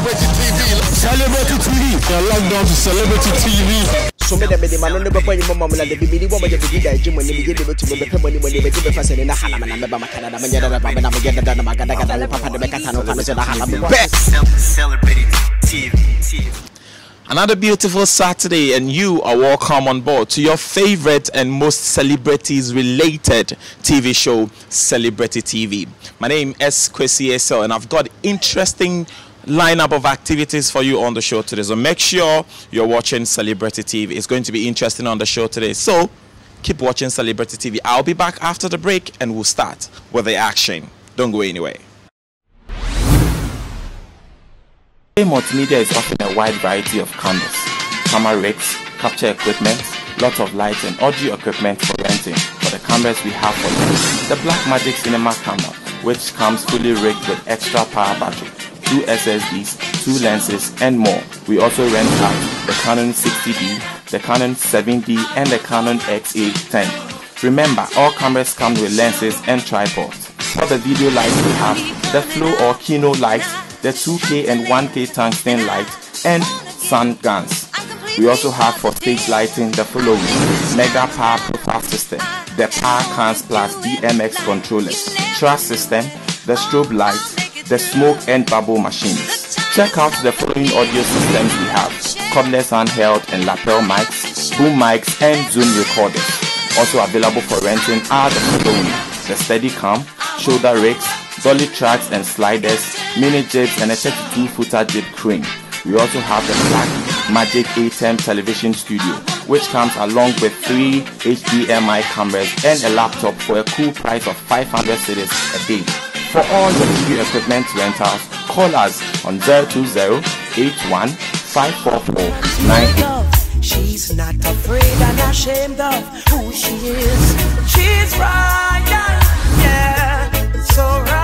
Celebrity TV. Celebrity TV. You're locked down to Celebrity TV. So me the man on the boy mama la the baby woman the big guy Jim when you give it to me the money when you make it fast in the Hala man and my Canada man get the Magada Papa the Becatano Celebrity TV. Another beautiful Saturday, and you are welcome on board to your favorite and most celebrities related TV show, Celebrity TV. My name is Kwesi Esel, and I've got interesting lineup of activities for you on the show today. So make sure you're watching Celebrity TV. It's going to be interesting on the show today. So keep watching Celebrity TV. I'll be back after the break, and we'll start with the action. Don't go anywhere. Multimedia is offering a wide variety of cameras, camera rigs, capture equipment, lots of lights and audio equipment for renting. For the cameras we have for you, the Blackmagic Cinema camera, which comes fully rigged with extra power battery, 2 SSDs, 2 lenses and more. We also rent out the Canon 60D, the Canon 7D and the Canon XA10. Remember, all cameras come with lenses and tripods. For the video lights we have the Flow or Kino lights, the 2K and 1K tungsten light and sun guns. We also have for stage lighting the following: Mega Power Profile System, the Power Cans Plus DMX controllers, truss system, the strobe lights, the smoke and bubble machines. Check out the following audio systems we have: cordless handheld and lapel mics, boom mics and Zoom recorders. Also available for renting are the following: the Steadicam, shoulder rigs, dolly tracks and sliders, mini jibs and a 32-footer jib crane. We also have the Blackmagic A10 television studio, which comes along with 3 HDMI cameras and a laptop for a cool price of 500 cedis a day. For all your TV equipment rentals, call us on 020-81-544-98. She's not afraid and ashamed of who she is. She's royal, yeah, so royal.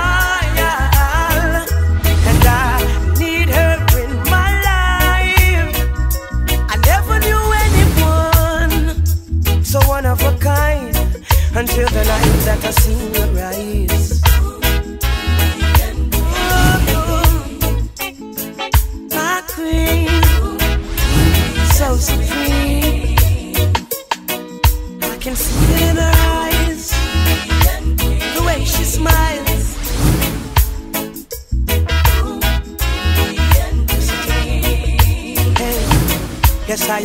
And I need her in my life. I never knew anyone so one of a kind until the night that I seen her rise. My queen, so supreme. I can see it in her eyes, the way she smiles. Hey, yes, I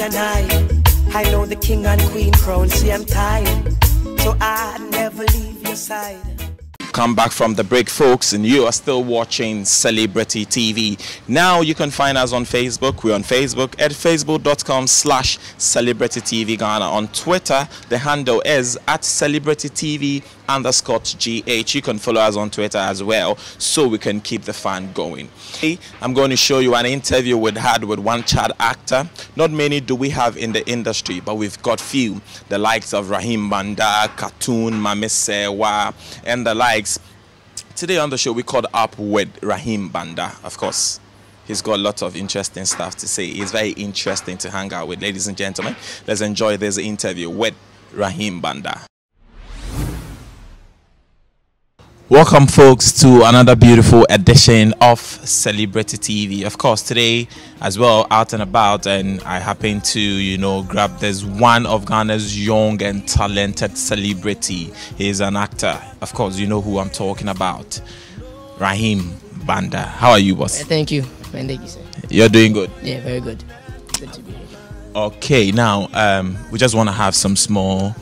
know the king and queen crown. See, I'm tired, so I never leave your side. Come back from the break, folks, and you are still watching Celebrity TV. Now you can find us on Facebook. We're on Facebook at facebook.com/Celebrity TV Ghana. On Twitter, the handle is at Celebrity TV_GH. You can follow us on Twitter as well, so we can keep the fun going. Hey, I'm going to show you an interview we had with one child actor. Not many do we have in the industry, but we've got few. The likes of Raheem Banda, Cartoon, Mame Sewa, and the likes. Today on the show, we caught up with Raheem Banda. Of course, he's got lots of interesting stuff to say. It's very interesting to hang out with. Ladies and gentlemen, let's enjoy this interview with Raheem Banda. Welcome, folks, to another beautiful edition of Celebrity TV. Of course, today as well, out and about, and I happen to, grab this one of Ghana's young and talented celebrity. He's an actor. Of course, you know who I'm talking about. Raheem Banda. How are you, boss? Thank you. Thank you, sir. You're doing good? Yeah, very good. Good to be here. Okay, now, we just want to have some small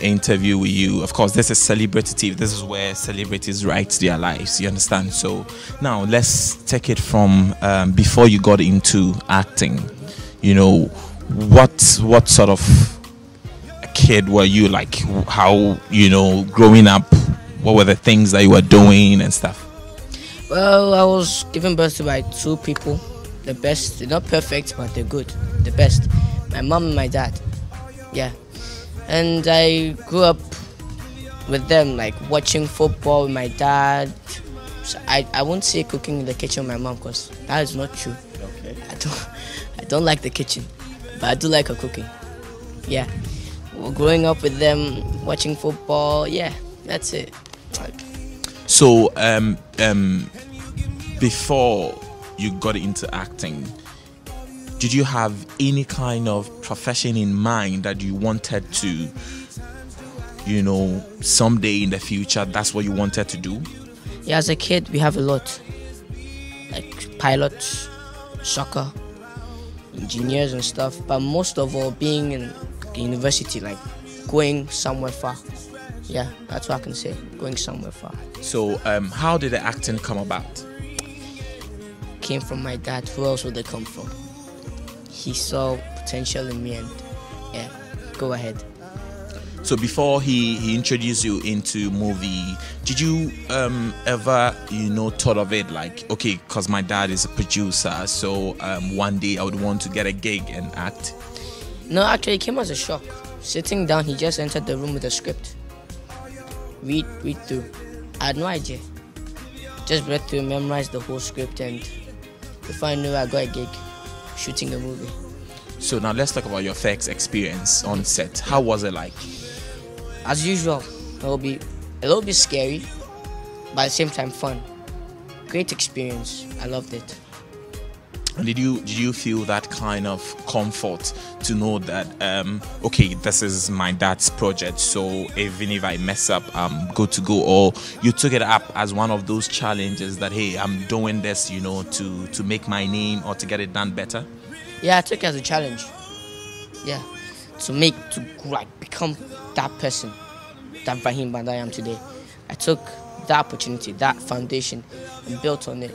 interview with you. Of course, this is Celebrity TV. This is where celebrities write their lives, you understand? So now let's take it from before you got into acting. What sort of a kid were you? Like, how, growing up, what were the things that you were doing and stuff? Well, I was given birth to by 2 people. The best. They're not perfect, but they're good. The best. My mom and my dad. Yeah. And I grew up with them, like watching football with my dad. So I won't say cooking in the kitchen with my mom, because that is not true. Okay. I don't like the kitchen, but I do like her cooking. Yeah. Well, growing up with them, watching football, yeah, that's it. So before you got into acting, did you have any kind of profession in mind that you wanted to, you know, someday in the future, that's what you wanted to do? Yeah, as a kid, we have a lot. Like pilots, soccer, engineers and stuff. But most of all, being in university, like going somewhere far. Yeah, that's what I can say. Going somewhere far. So, how did the acting come about? Came from my dad. Who else would it come from? He saw potential in me and yeah, go ahead. So before he introduced you into movie, did you ever, you know, thought of it like, okay, because my dad is a producer, so one day I would want to get a gig and act? No, actually, it came as a shock. Sitting down, he just entered the room with a script. Read through. I had no idea. Just read through, memorized the whole script, and before I knew it, I got a gig shooting a movie. So now let's talk about your first experience on set. How was it like? As usual, it'll be a little bit scary, but at the same time fun. Great experience. I loved it. And did you feel that kind of comfort to know that okay, this is my dad's project, so even if I mess up, I'm good to go? Or you took it up as one of those challenges that, hey, I'm doing this, you know, to make my name or to get it done better? Yeah, I took it as a challenge. Yeah, to become that person, that Raheem Banda I am today. I took that opportunity, that foundation, and built on it.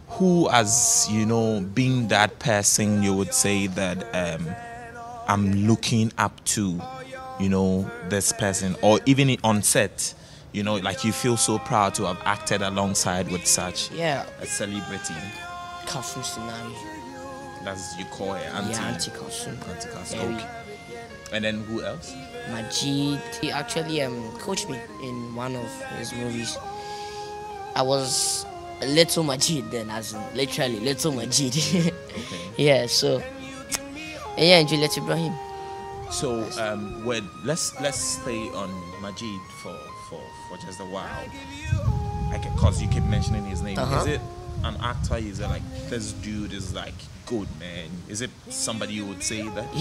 Who, as you know, being that person, you would say that I'm looking up to, you know, this person, or even on set, you know, like you feel so proud to have acted alongside with such a celebrity? Kasum Sinari. That's, you call her auntie. Yeah, Auntie Kasum. Auntie Kasum. Okay. And then who else? Majid. He actually coached me in one of his movies. I was a little Majid then, as in literally little Majid. Okay. Yeah, so yeah, and Juliet Ibrahim. So let's stay on Majid for just a while. Because you keep mentioning his name. Is it an actor? Is it like, this dude is like good, man? Is it somebody you would say that?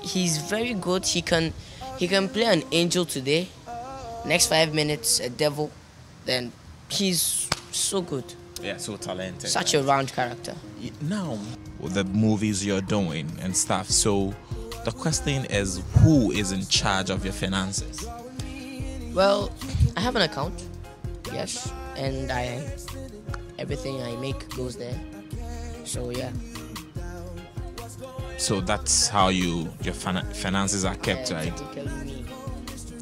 He's very good. He can play an angel today. Next 5 minutes a devil. Then he's so good. Yeah, so talented. Such a round character. Now, with the movies you're doing and stuff, so the question is, who is in charge of your finances? Well, I have an account, yes, and everything I make goes there. So yeah. So that's how your finances are kept, right? Technically me.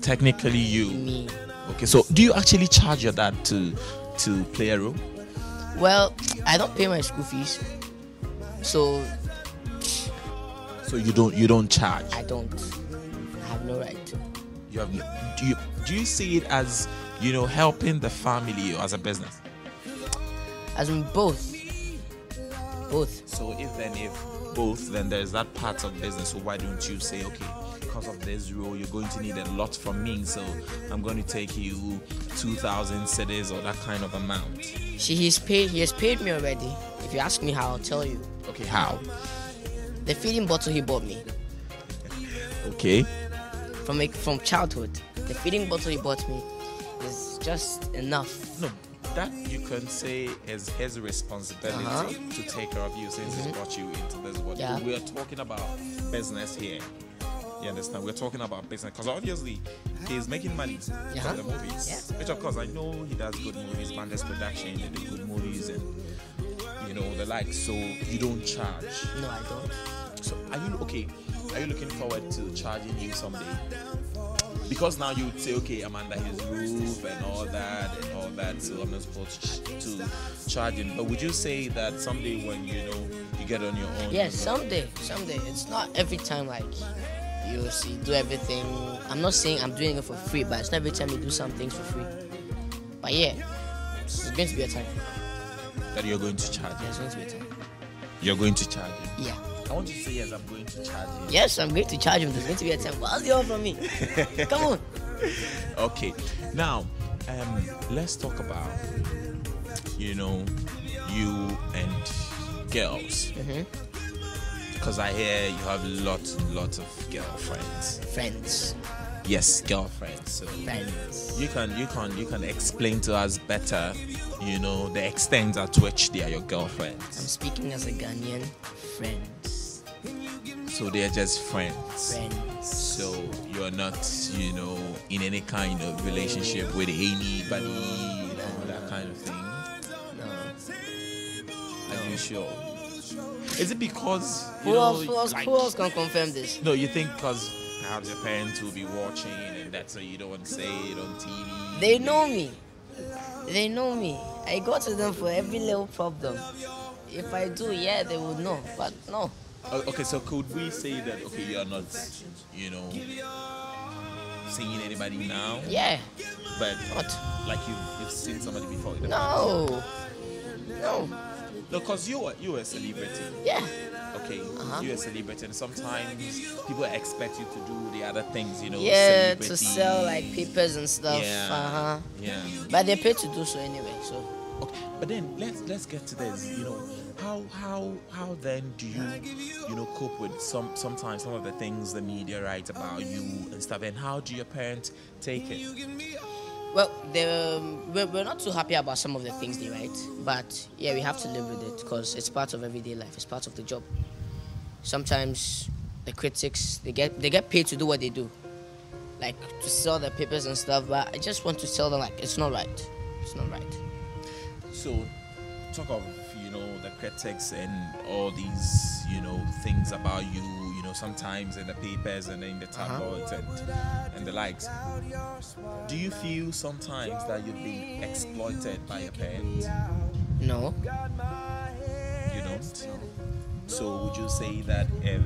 Technically you. Me. Okay, so do you actually charge your dad to play a role? Well, I don't pay my school fees, so you don't charge. I don't. I have no right to. You have no, do you see it as, you know, helping the family or as a business? As in both. So if both, then there's that part of business. So why don't you say, okay, because of this role, you're going to need a lot from me, so I'm going to take you 2,000 cedis or that kind of amount. He has paid me already. If you ask me how, I'll tell you. Okay, how? The feeding bottle he bought me. Okay. From childhood, the feeding bottle he bought me is just enough. No, that you can say is his responsibility to take care of you since he's brought you into this world. Yeah. We're talking about business here. You understand? We're talking about business because obviously he's making money from the movies. Which of course I know he does good movies, Banda's production, they do good movies and you know the like. So you don't charge? No, I don't. So are you looking forward to charging you someday? Because now you would say, okay, I'm under his roof and all that, so I'm not supposed to charge him. But would you say that someday when you get on your own? Yes, someday. It's not every time like you do everything. I'm not saying I'm doing it for free, but it's not every time you do some things for free. But yeah, it's going to be a time that you're going to charge him. Yeah, it's going to be a time. You're going to charge him? Yeah. I want you to say yes, I'm going to charge him. Yes, I'm going to charge him. There's going to be a time. What's the offer from me? Come on. Okay. Now, let's talk about you know, you and girls. Because I hear you have lots and lots of girlfriends. Friends. Yes, girlfriends. So Friends. you can explain to us better, you know, the extent at which they are your girlfriends. I'm speaking as a Ghanaian. Friends. So they're just friends. Friends. So you're not, you know, in any kind of relationship with anybody, you know, that kind of thing. No. Are you sure? Is it because Who else can confirm this? No, you think because perhaps your parents will be watching and that's why you don't want to say it on TV? They know me. They know me. I go to them for every little problem. If I do, yeah, they would know. But no. Okay, so could we say that, okay, you're not, you know, seeing anybody now? Yeah. But What? like you've seen somebody before? In the No. past? No. No, because you were a celebrity. Yeah. Okay, you're a celebrity, and sometimes people expect you to do the other things, you know. Yeah, to celebrity. sell like papers and stuff. Yeah. Yeah. But they pay to do so anyway, so. Okay, but then let's get to this. You know, how then do you know cope with sometimes some of the things the media writes about you and stuff, and how do your parents take it? Well, we're not too happy about some of the things they write, but yeah, we have to live with it because it's part of everyday life. It's part of the job. Sometimes the critics they get paid to do what they do, like to sell their papers and stuff. But I just want to tell them like it's not right. It's not right. So, talk of, you know, the critics and all these, you know, things about you, you know, sometimes in the papers and in the tabloids and the likes. Do you feel sometimes that you've been exploited by your parents? No. You don't? So would you say that if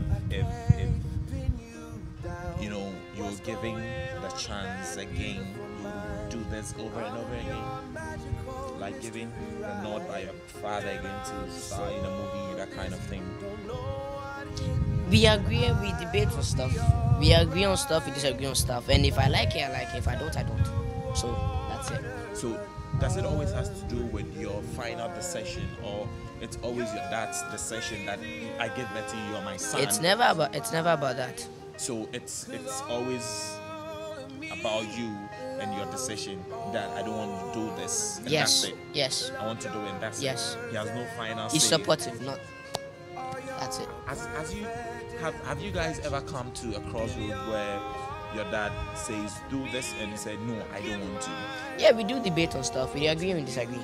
you know, you're giving the chance again, you do this over and over again? Like giving the nod by your father again to star in a movie, that kind of thing. We agree and we debate on stuff. We agree on stuff, we disagree on stuff. And if I like it, I like it. If I don't, I don't. So that's it. So does it always has to do with your final decision, or it's always your dad's decision that I give birth to you, you're my son? It's never about that. So it's always about you and your decision that I don't want to do this. And Yes. That's it. Yes. I want to do it and that's Yes. it. He has no final He's say. supportive, not. That's it. As you have you guys ever come to a crossroad where your dad says do this and you say no, I don't want to? Yeah, we do debate on stuff. We agree and we disagree.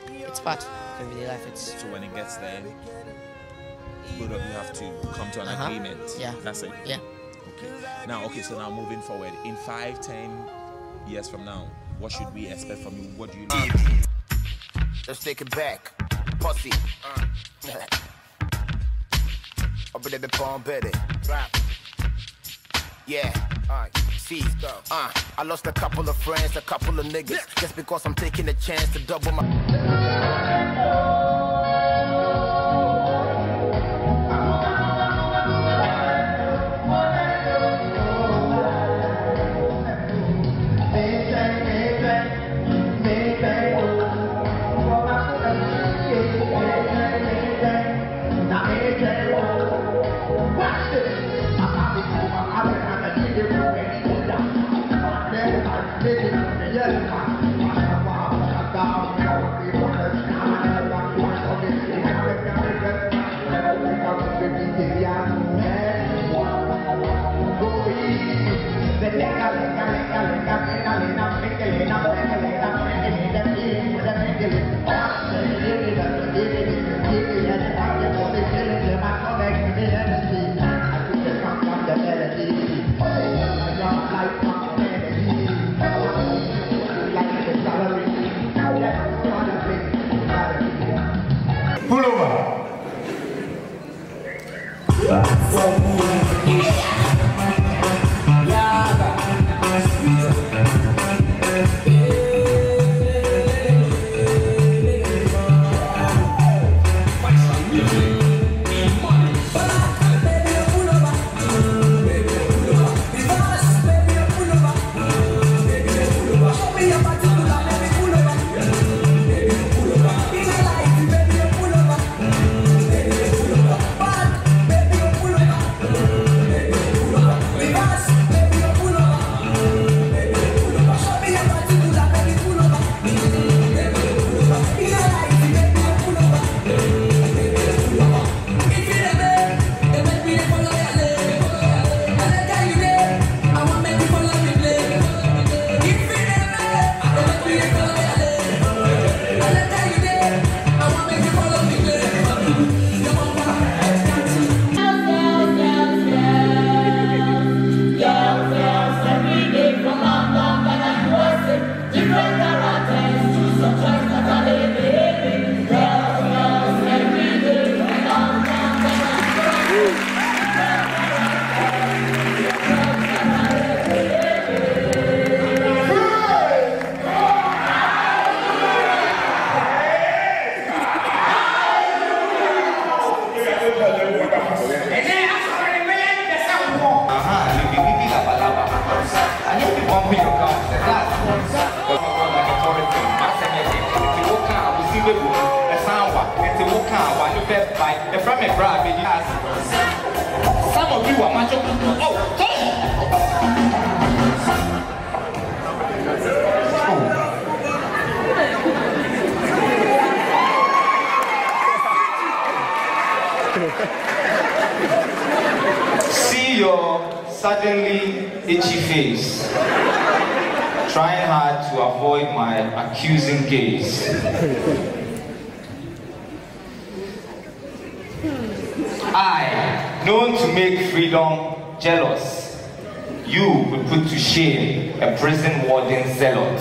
It's part of everyday life. It's So when it gets there, both of you have to come to an agreement. Yeah. That's it. yeah. Okay. So now moving forward, in 5-10 years from now, what should we expect from you? What do you need? Let's take it back. Pussy. Up in the palm better. Yeah. See, I lost a couple of friends, a couple of niggas, just because I'm taking a chance to double my. best by the from a brand. Some of you are macho. Oh, see your suddenly itchy face, trying hard to avoid my accusing gaze. I, known to make freedom jealous, you would put to shame a prison warden zealot.